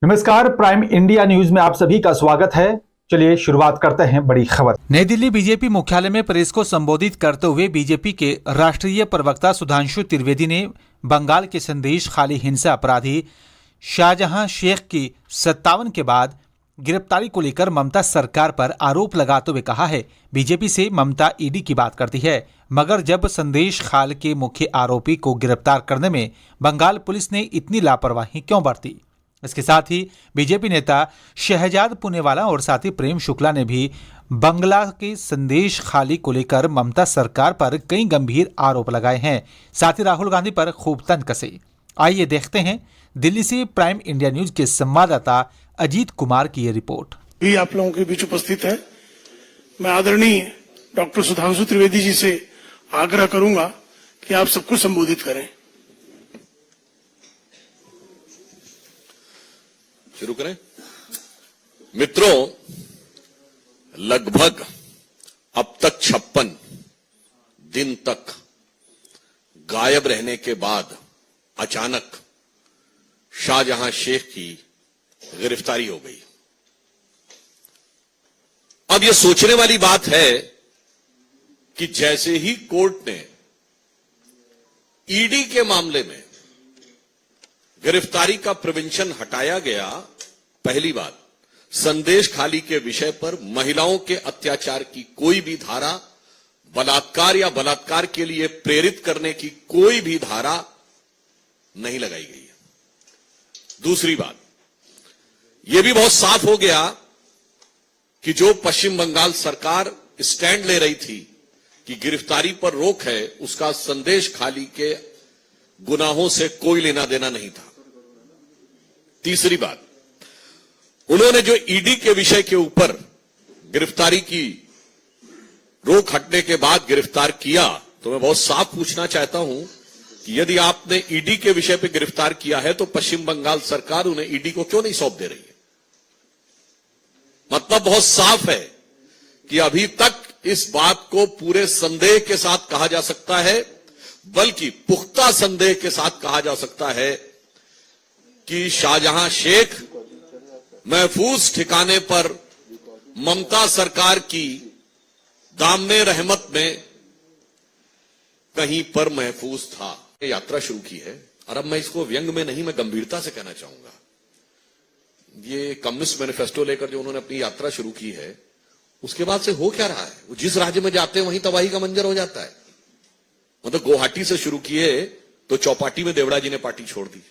नमस्कार, prime India news में आप सभी का स्वागत है। चलिए शुरुआत करते हैं बड़ी खबर। नई दिल्ली बीजेपी मुख्यालय में प्रेस को संबोधित करते हुए बीजेपी के राष्ट्रीय प्रवक्ता सुधांशु त्रिवेदी ने बंगाल के संदेश खाली हिंसा अपराधी शाहजहां शेख की 57 के बाद गिरफ्तारी को लेकर ममता सरकार पर आरोप लगाते हुए कहा है, बीजेपी से ममता ईडी की बात करती है, मगर जब संदेश खाल के मुख्य आरोपी को गिरफ्तार करने में बंगाल पुलिस ने इतनी लापरवाही क्यों बरती। इसके साथ ही बीजेपी नेता शहजाद पुनेवाला और साथी प्रेम शुक्ला ने भी बंगला के संदेश खाली को लेकर ममता सरकार पर कई गंभीर आरोप लगाए हैं। साथ ही राहुल गांधी पर खूब तंज कसे। आइए देखते हैं दिल्ली से प्राइम इंडिया न्यूज के संवाददाता अजीत कुमार की ये रिपोर्ट। भी आप लोगों के बीच उपस्थित है। मैं आदरणीय डॉक्टर सुधांशु त्रिवेदी जी से आग्रह करूंगा कि आप सबको संबोधित करें। शुरू करें। मित्रों, लगभग अब तक 56 दिन तक गायब रहने के बाद अचानक शाहजहां शेख की गिरफ्तारी हो गई। अब यह सोचने वाली बात है कि जैसे ही कोर्ट ने ईडी के मामले में गिरफ्तारी का प्रिवेंशन हटाया गया, पहली बात संदेश खाली के विषय पर महिलाओं के अत्याचार की कोई भी धारा, बलात्कार या बलात्कार के लिए प्रेरित करने की कोई भी धारा नहीं लगाई गई है। दूसरी बात, यह भी बहुत साफ हो गया कि जो पश्चिम बंगाल सरकार स्टैंड ले रही थी कि गिरफ्तारी पर रोक है, उसका संदेश खाली के गुनाहों से कोई लेना देना नहीं था। तीसरी बात, उन्होंने जो ईडी के विषय के ऊपर गिरफ्तारी की रोक हटने के बाद गिरफ्तार किया, तो मैं बहुत साफ पूछना चाहता हूं कि यदि आपने ईडी के विषय पर गिरफ्तार किया है तो पश्चिम बंगाल सरकार उन्हें ईडी को क्यों नहीं सौंप दे रही है। मतलब बहुत साफ है कि अभी तक इस बात को पूरे संदेह के साथ कहा जा सकता है, बल्कि पुख्ता संदेह के साथ कहा जा सकता है कि शाहजहां शेख महफूज ठिकाने पर ममता सरकार की दामने रहमत में कहीं पर महफूज था। यात्रा शुरू की है और अब मैं इसको व्यंग में नहीं, मैं गंभीरता से कहना चाहूंगा। ये कम्युनिस्ट मैनिफेस्टो लेकर जो उन्होंने अपनी यात्रा शुरू की है, उसके बाद से हो क्या रहा है, वो जिस राज्य में जाते हैं वहीं तबाही का मंजर हो जाता है। मतलब गुवाहाटी से शुरू किए तो चौपाटी में देवड़ा जी ने पार्टी छोड़ दी,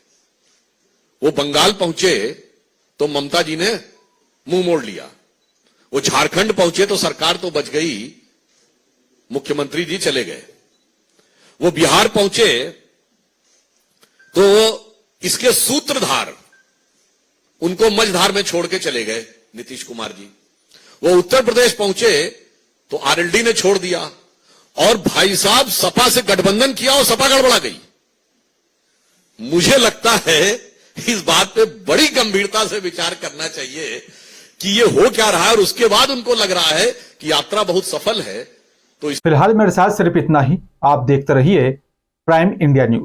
वो बंगाल पहुंचे तो ममता जी ने मुंह मोड़ लिया, वो झारखंड पहुंचे तो सरकार तो बच गई, मुख्यमंत्री जी चले गए, वो बिहार पहुंचे तो इसके सूत्रधार उनको मझधार में छोड़ के चले गए नीतीश कुमार जी, वो उत्तर प्रदेश पहुंचे तो आरएलडी ने छोड़ दिया, और भाई साहब सपा से गठबंधन किया और सपा गड़बड़ा गई। मुझे लगता है इस बात पे बड़ी गंभीरता से विचार करना चाहिए कि ये हो क्या रहा है, और उसके बाद उनको लग रहा है कि यात्रा बहुत सफल है। तो फिलहाल मेरे साथ सिर्फ इतना ही। आप देखते रहिए प्राइम इंडिया न्यूज।